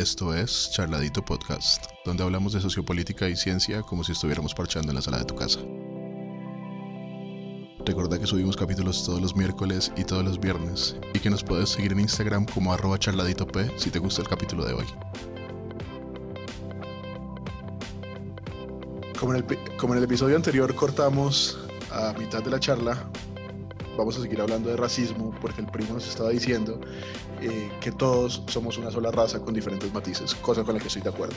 Esto es Charladito Podcast, donde hablamos de sociopolítica y ciencia como si estuviéramos parchando en la sala de tu casa. Recuerda que subimos capítulos todos los miércoles y todos los viernes, y que nos puedes seguir en Instagram como @charladitop si te gusta el capítulo de hoy. Como en el episodio anterior cortamos a mitad de la charla, vamos a seguir hablando de racismo porque el primo nos estaba diciendo que todos somos una sola raza con diferentes matices, cosa con la que estoy de acuerdo.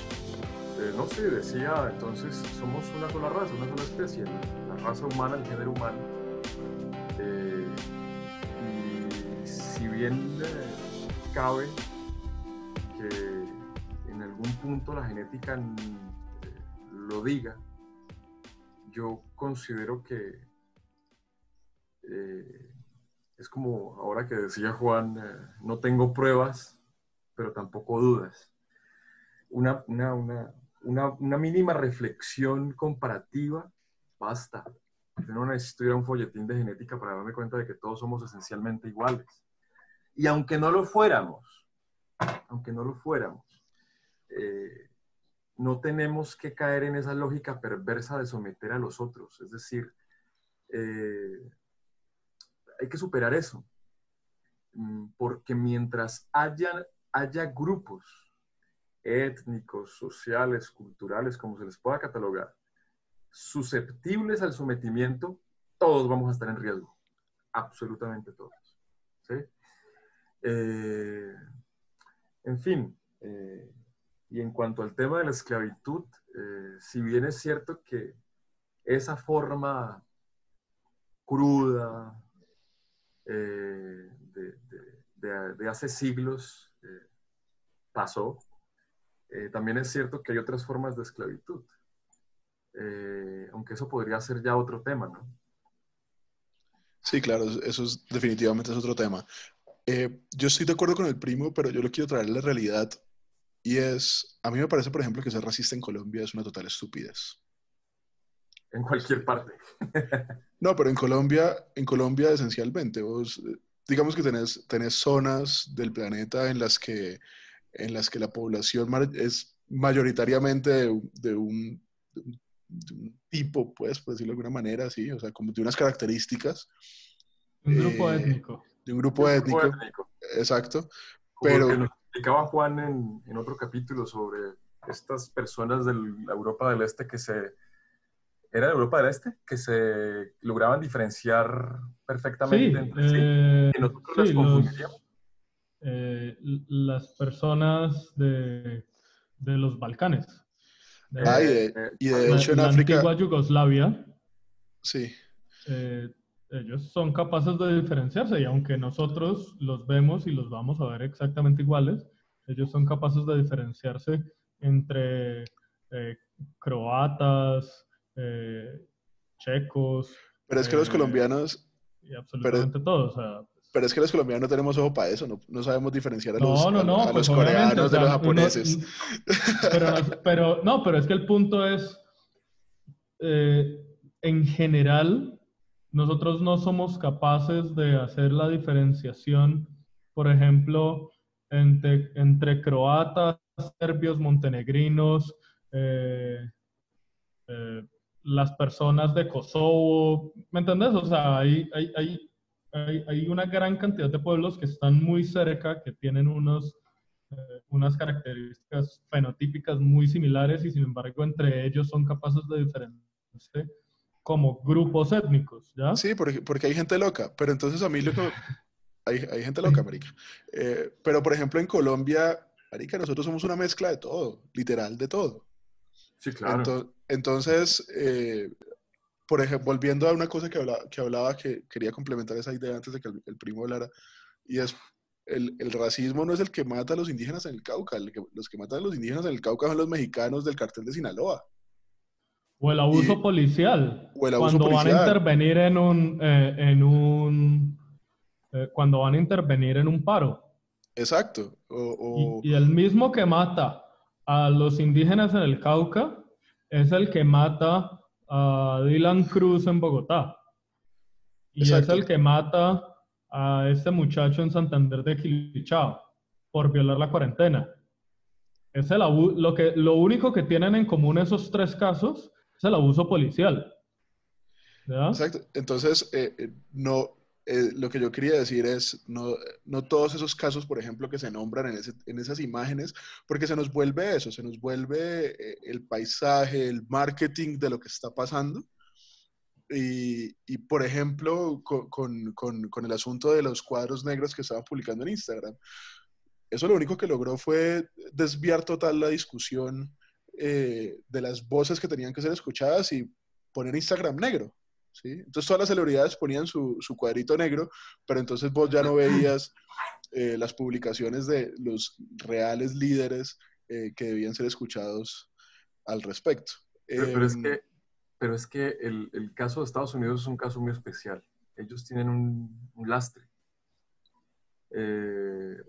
No sé, decía, entonces somos una sola raza, una sola especie, la raza humana, el género humano. Y si bien cabe que en algún punto la genética lo diga, yo considero que es como ahora que decía Juan, no tengo pruebas, pero tampoco dudas. Una mínima reflexión comparativa basta. Yo no necesito ir a un folletín de genética para darme cuenta de que todos somos esencialmente iguales. Y aunque no lo fuéramos, no tenemos que caer en esa lógica perversa de someter a los otros. Es decir, hay que superar eso, porque mientras haya grupos étnicos, sociales, culturales, como se les pueda catalogar, susceptibles al sometimiento, todos vamos a estar en riesgo, absolutamente todos, ¿sí? En fin, y en cuanto al tema de la esclavitud, si bien es cierto que esa forma cruda de hace siglos pasó, también es cierto que hay otras formas de esclavitud, aunque eso podría ser ya otro tema, ¿no? Sí, claro, definitivamente es otro tema. Yo estoy de acuerdo con el primo, pero yo lo quiero traer a la realidad. Y a mí me parece, por ejemplo, que ser racista en Colombia es una total estupidez. En cualquier parte. No, pero en Colombia esencialmente, vos, digamos que tenés zonas del planeta en las que la población es mayoritariamente de un tipo, pues, por decirlo de alguna manera, sí, o sea, como de unas características. Un grupo eh, étnico. de un grupo étnico, exacto, Como lo que pero nos explicaba Juan en otro capítulo sobre estas personas de la Europa del Este ¿Era de Europa del Este? Que se lograban diferenciar perfectamente Sí, entre sí, y nosotros las confundiríamos. las personas de los Balcanes. y de hecho en La África, antigua Yugoslavia, sí, ellos son capaces de diferenciarse y aunque nosotros los vemos y los vamos a ver exactamente iguales, ellos son capaces de diferenciarse entre croatas, checos, pero es que los colombianos, y pero, absolutamente todos. O sea, pero es que los colombianos no tenemos ojo para eso, no sabemos diferenciar a no, a pues los obviamente, o coreanos de sea, los japoneses. pero es que el punto es, en general, nosotros no somos capaces de hacer la diferenciación, por ejemplo, entre croatas, serbios, montenegrinos, eh, eh, las personas de Kosovo, ¿me entendés? O sea, hay una gran cantidad de pueblos que están muy cerca, que tienen unas características fenotípicas muy similares y sin embargo entre ellos son capaces de diferenciarse como grupos étnicos, ¿ya? Sí, porque hay gente loca, pero entonces a mí hay gente loca, marica. Pero por ejemplo en Colombia, marica, nosotros somos una mezcla de todo, literal de todo. Sí, claro. Entonces, por ejemplo, volviendo a una cosa que hablaba, que quería complementar esa idea antes de que el primo hablara, y es, el racismo no es el que mata a los indígenas en el Cauca, los que matan a los indígenas en el Cauca son los mexicanos del cartel de Sinaloa. O el abuso policial, O el abuso cuando van a policial. intervenir cuando van a intervenir en un paro. Exacto. Y el mismo que mata a los indígenas en el Cauca es el que mata a Dylan Cruz en Bogotá. Y es Exacto. el que mata a este muchacho en Santander de Quilichao por violar la cuarentena. es lo único que tienen en común esos tres casos es el abuso policial. ¿Ya? Exacto. Entonces, no, lo que yo quería decir es, no todos esos casos, por ejemplo, que se nombran en esas imágenes, porque se nos vuelve eso, se nos vuelve el paisaje, el marketing de lo que está pasando. Y por ejemplo, con el asunto de los cuadros negros que estaban publicando en Instagram, eso lo único que logró fue desviar total la discusión de las voces que tenían que ser escuchadas y poner Instagram negro. ¿Sí? Entonces todas las celebridades ponían su cuadrito negro, pero entonces vos ya no veías las publicaciones de los reales líderes que debían ser escuchados al respecto. Pero, pero es que, pero es que el caso de Estados Unidos es un caso muy especial. Ellos tienen un lastre.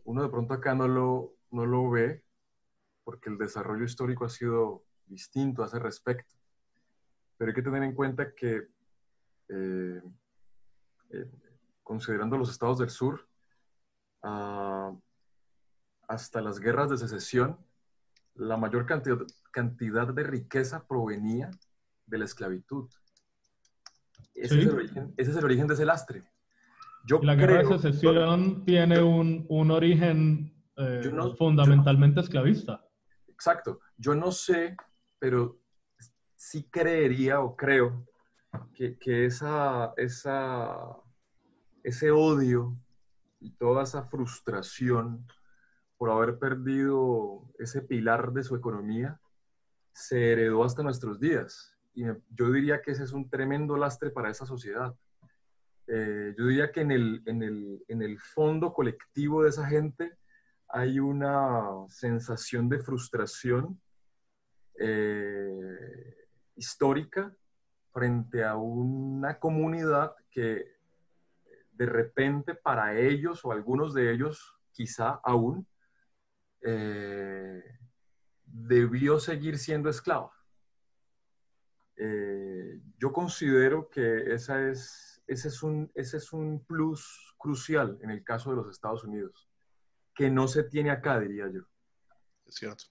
Uno de pronto acá no lo ve porque el desarrollo histórico ha sido distinto a ese respecto. Pero hay que tener en cuenta que, eh, eh, considerando los estados del sur, hasta las guerras de secesión, la mayor cantidad de riqueza provenía de la esclavitud. Ese es ¿Sí? el origen de ese lastre. Yo Y la guerra de creo, secesión tiene un origen fundamentalmente esclavista. exacto, yo no sé, pero sí creería o creo que ese odio y toda esa frustración por haber perdido ese pilar de su economía se heredó hasta nuestros días. Y yo diría que ese es un tremendo lastre para esa sociedad. Yo diría que en el fondo colectivo de esa gente hay una sensación de frustración histórica frente a una comunidad que de repente para ellos o algunos de ellos quizá aún debió seguir siendo esclava. Yo considero que ese es un plus crucial en el caso de los Estados Unidos, que no se tiene acá, diría yo. Es cierto.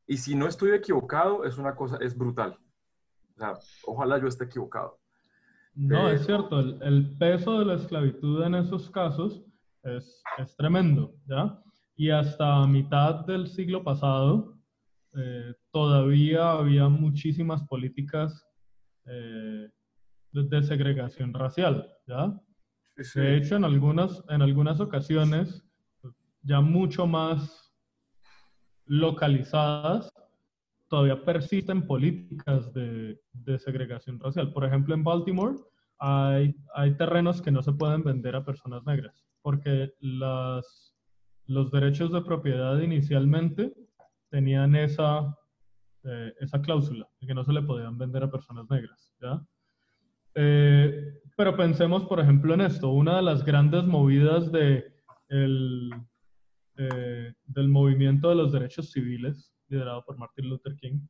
Y si no estoy equivocado, es brutal. O sea, ojalá yo esté equivocado. No, es cierto, el peso de la esclavitud en esos casos es tremendo, ¿ya? Y hasta mitad del siglo pasado todavía había muchísimas políticas de segregación racial, ¿ya? Sí, sí. De hecho, en algunas ocasiones, ya mucho más localizadas, todavía persisten políticas de segregación racial. Por ejemplo, en Baltimore hay terrenos que no se pueden vender a personas negras, porque los derechos de propiedad inicialmente tenían esa cláusula, de que no se le podían vender a personas negras, ¿ya? Pero pensemos, por ejemplo, en esto. Una de las grandes movidas del movimiento de los derechos civiles, liderado por Martin Luther King,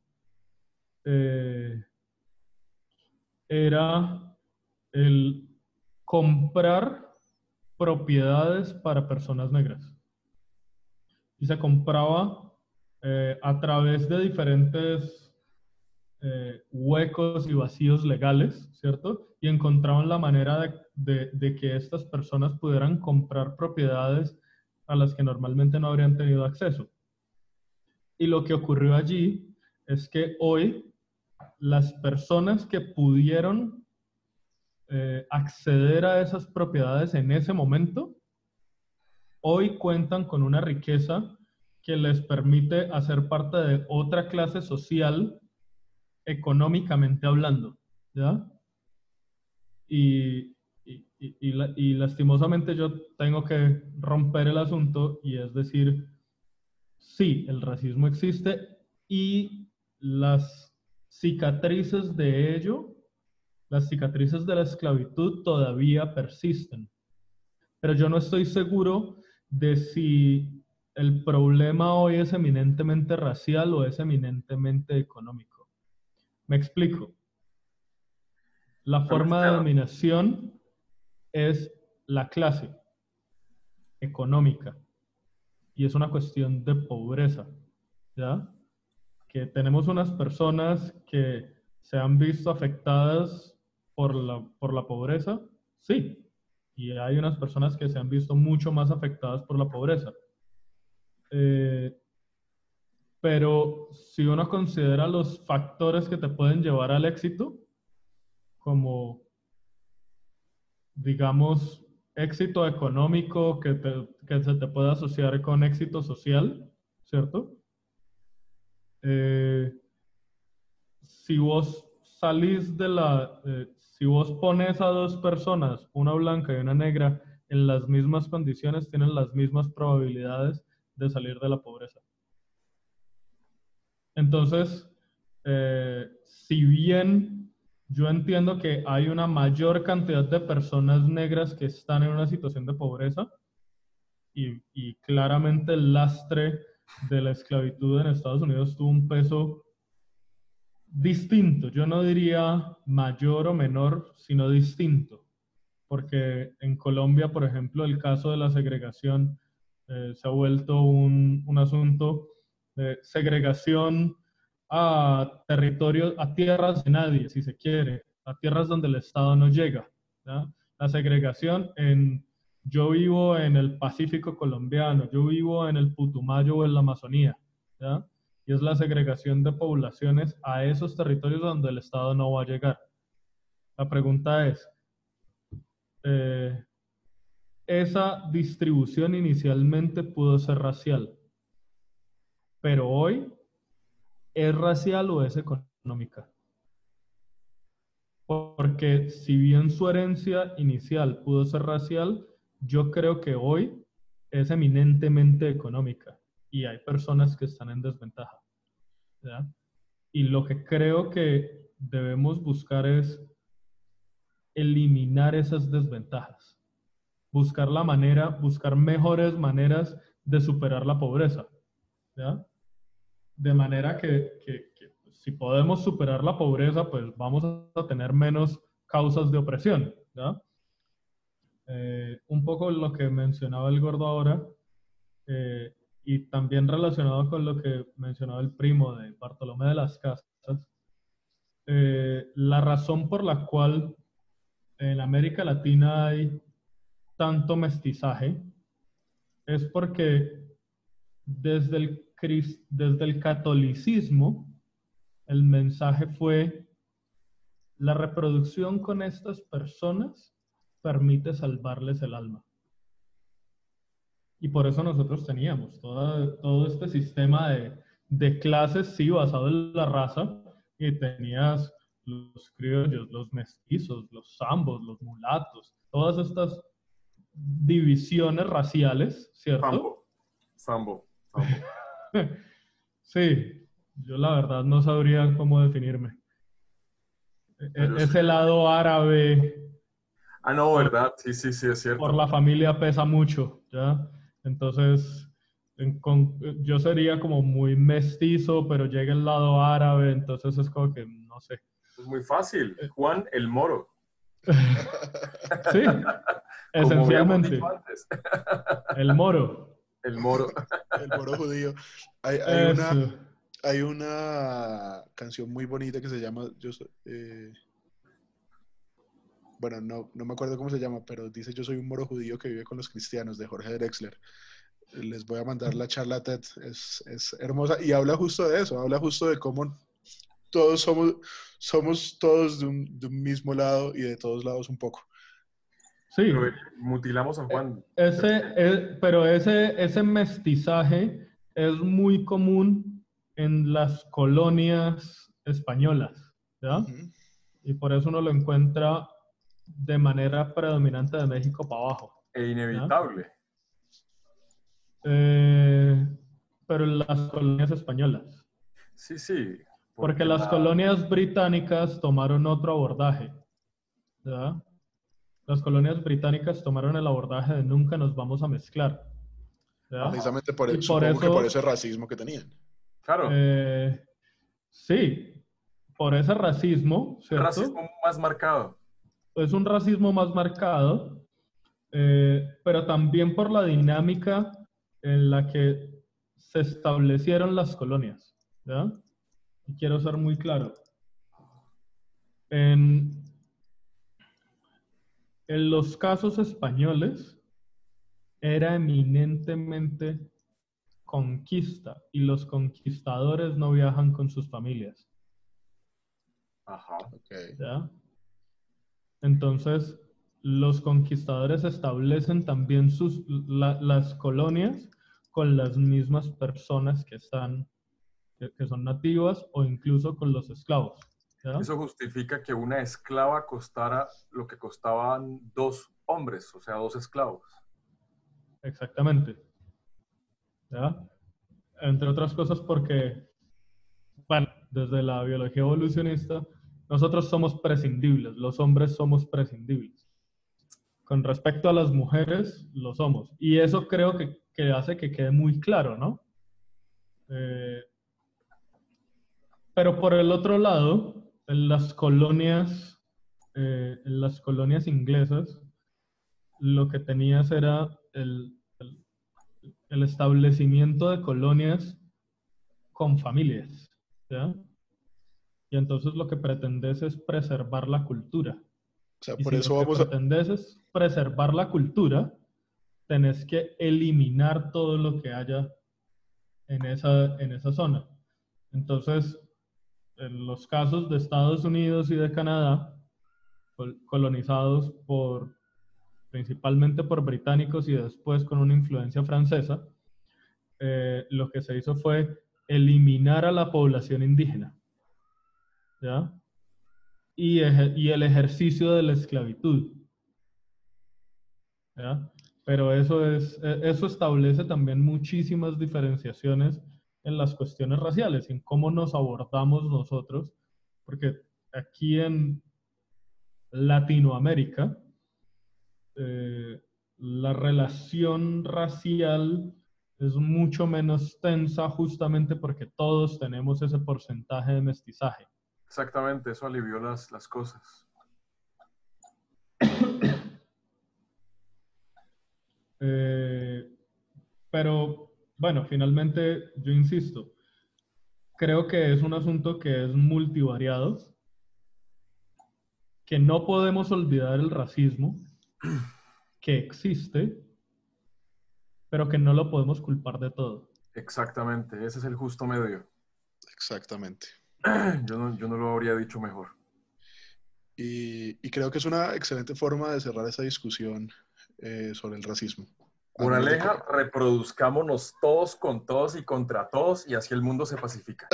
era el comprar propiedades para personas negras. Y se compraba a través de diferentes huecos y vacíos legales, ¿cierto? Y encontraban la manera de que estas personas pudieran comprar propiedades a las que normalmente no habrían tenido acceso. Y lo que ocurrió allí es que hoy las personas que pudieron acceder a esas propiedades en ese momento, hoy cuentan con una riqueza que les permite hacer parte de otra clase social económicamente hablando, ¿ya? Y lastimosamente yo tengo que romper el asunto y es decir, sí, el racismo existe y las cicatrices de ello, las cicatrices de la esclavitud todavía persisten. Pero yo no estoy seguro de si el problema hoy es eminentemente racial o es eminentemente económico. Me explico. La Tal vez forma de sea, dominación es la clase económica. y es una cuestión de pobreza, ¿ya? Que tenemos unas personas que se han visto afectadas por la pobreza, sí, y hay unas personas que se han visto mucho más afectadas por la pobreza. Pero si uno considera los factores que te pueden llevar al éxito, como, digamos, éxito económico que se te puede asociar con éxito social, ¿cierto? Si vos salís si vos pones a dos personas, una blanca y una negra, en las mismas condiciones, tienen las mismas probabilidades de salir de la pobreza. Entonces, si bien yo entiendo que hay una mayor cantidad de personas negras que están en una situación de pobreza, y claramente el lastre de la esclavitud en Estados Unidos tuvo un peso distinto, yo no diría mayor o menor, sino distinto, porque en Colombia, por ejemplo, el caso de la segregación se ha vuelto un asunto de segregación a territorios, a tierras de nadie, si se quiere, a tierras donde el Estado no llega, ¿ya? La segregación yo vivo en el Pacífico colombiano, yo vivo en el Putumayo o en la Amazonía, ¿ya? Y es la segregación de poblaciones a esos territorios donde el Estado no va a llegar. La pregunta es, esa distribución inicialmente pudo ser racial, pero hoy, ¿es racial o es económica? Porque si bien su herencia inicial pudo ser racial, yo creo que hoy es eminentemente económica y hay personas que están en desventaja, ¿ya? Y lo que creo que debemos buscar es eliminar esas desventajas, buscar mejores maneras de superar la pobreza, ¿ya? De manera que si podemos superar la pobreza, pues vamos a tener menos causas de opresión, ¿ya? Un poco lo que mencionaba el gordo ahora, y también relacionado con lo que mencionaba el primo de Bartolomé de las Casas, la razón por la cual en América Latina hay tanto mestizaje es porque desde el catolicismo el mensaje fue: la reproducción con estas personas permite salvarles el alma. Y por eso nosotros teníamos todo este sistema de clases, sí, basado en la raza, y tenías los criollos, los mestizos, los zambos, los mulatos, todas estas divisiones raciales, ¿cierto? Sambo. Sí, yo la verdad no sabría cómo definirme. Ese Sí. lado árabe... Ah, no, ¿verdad? Sí, es cierto. Por la familia pesa mucho, ¿ya? Entonces, yo sería como muy mestizo, pero llega el lado árabe, entonces es como que, no sé. Es muy fácil. Juan el Moro. Sí, Como habíamos esencialmente. dicho antes. El moro. El Moro. El moro judío. Hay Eso. una canción muy bonita que se llama, bueno, no me acuerdo cómo se llama, pero dice: yo soy un moro judío que vive con los cristianos, de Jorge Drexler. Les voy a mandar la charla TED, es hermosa y habla justo de eso, habla justo de cómo todos somos todos de un mismo lado y de todos lados un poco. Sí. Pero mutilamos a Juan. Pero ese mestizaje es muy común en las colonias españolas, ¿ya? Uh-huh. Y por eso uno lo encuentra de manera predominante de México para abajo. E inevitable. Pero en las colonias españolas. Sí. Porque las colonias británicas tomaron otro abordaje, ¿ya? Las colonias británicas tomaron el abordaje de nunca nos vamos a mezclar, ¿ya? Precisamente supongo que por ese racismo que tenían. Claro. Sí, por ese racismo, ¿cierto? Racismo más marcado. Es un racismo más marcado, pero también por la dinámica en la que se establecieron las colonias, ¿ya? Y quiero ser muy claro. En, en los casos españoles era eminentemente conquista y los conquistadores no viajan con sus familias, Ajá. Ok. ¿ya? Entonces, los conquistadores establecen también las colonias con las mismas personas que son nativas o incluso con los esclavos, ¿ya? Eso justifica que una esclava costara lo que costaban 2 hombres, o sea, 2 esclavos. Exactamente, ¿ya? Entre otras cosas porque, bueno, desde la biología evolucionista, nosotros somos prescindibles, los hombres somos prescindibles. Con respecto a las mujeres, lo somos. Y eso creo que hace que quede muy claro, ¿no? Eh, pero por el otro lado, en las colonias inglesas, lo que tenías era el establecimiento de colonias con familias, ¿ya? Y entonces lo que pretendes es preservar la cultura. O sea, Y por si lo eso que vamos a... pretendes es preservar la cultura, tenés que eliminar todo lo que haya en esa zona. Entonces, en los casos de Estados Unidos y de Canadá, colonizados principalmente por británicos y después con una influencia francesa, lo que se hizo fue eliminar a la población indígena, ¿ya? Y el ejercicio de la esclavitud, ¿ya? Pero eso establece también muchísimas diferenciaciones en las cuestiones raciales, en cómo nos abordamos nosotros, porque aquí en Latinoamérica, la relación racial es mucho menos tensa justamente porque todos tenemos ese porcentaje de mestizaje. Exactamente, eso alivió las cosas. Pero bueno, finalmente yo insisto, creo que es un asunto que es multivariado, que no podemos olvidar el racismo, que existe, pero que no lo podemos culpar de todo. Exactamente, ese es el justo medio. Exactamente. Yo no lo habría dicho mejor. Y creo que es una excelente forma de cerrar esa discusión sobre el racismo. Además de que... Moraleja, reproduzcámonos todos con todos y contra todos y así el mundo se pacifica.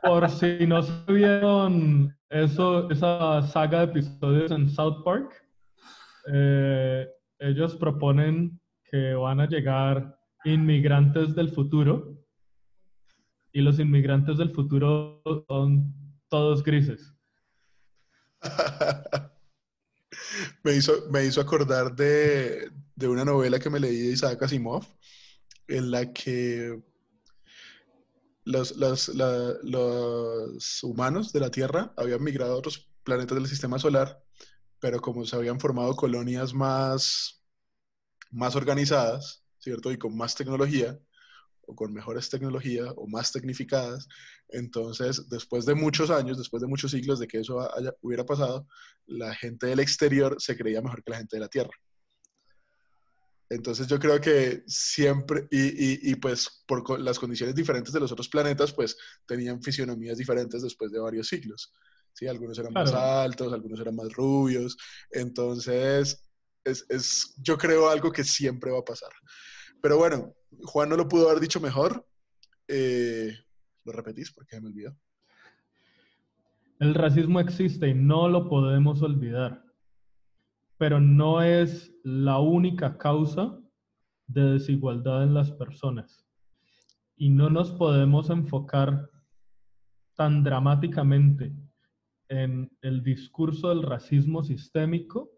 Por si no se vieron esa saga de episodios en South Park, ellos proponen que van a llegar inmigrantes del futuro y los inmigrantes del futuro son todos grises. Me hizo acordar de una novela que me leí de Isaac Asimov, en la que los humanos de la Tierra habían migrado a otros planetas del sistema solar, pero como se habían formado colonias más organizadas, ¿cierto? Y con más tecnología, o con mejores tecnologías, o más tecnificadas, entonces, después de muchos años, después de muchos siglos de que eso hubiera pasado, la gente del exterior se creía mejor que la gente de la Tierra. Entonces yo creo que siempre, y pues por las condiciones diferentes de los otros planetas, pues tenían fisionomías diferentes después de varios siglos. ¿Sí? Algunos eran más Claro, altos, algunos eran más rubios. Entonces, yo creo algo que siempre va a pasar. Pero bueno, Juan no lo pudo haber dicho mejor. ¿Lo repetís? Porque se me olvidó. el racismo existe y no lo podemos olvidar, pero no es la única causa de desigualdad en las personas. Y no nos podemos enfocar tan dramáticamente en el discurso del racismo sistémico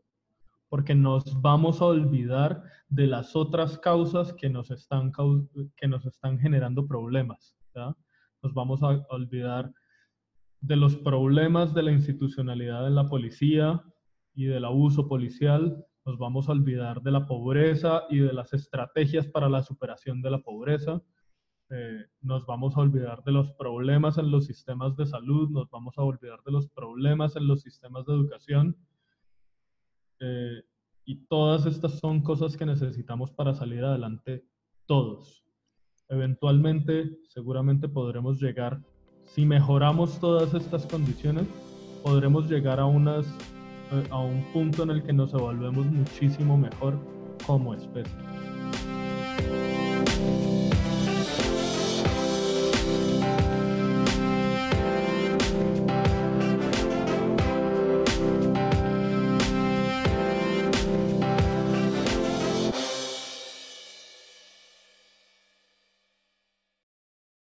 porque nos vamos a olvidar de las otras causas que nos están generando problemas, ¿ya? Nos vamos a olvidar de los problemas de la institucionalidad en la policía y del abuso policial, nos vamos a olvidar de la pobreza y de las estrategias para la superación de la pobreza. Nos vamos a olvidar de los problemas en los sistemas de salud, nos vamos a olvidar de los problemas en los sistemas de educación. Y todas estas son cosas que necesitamos para salir adelante todos. Eventualmente, seguramente podremos llegar, si mejoramos todas estas condiciones, podremos llegar a un punto en el que nos evaluemos muchísimo mejor como especie.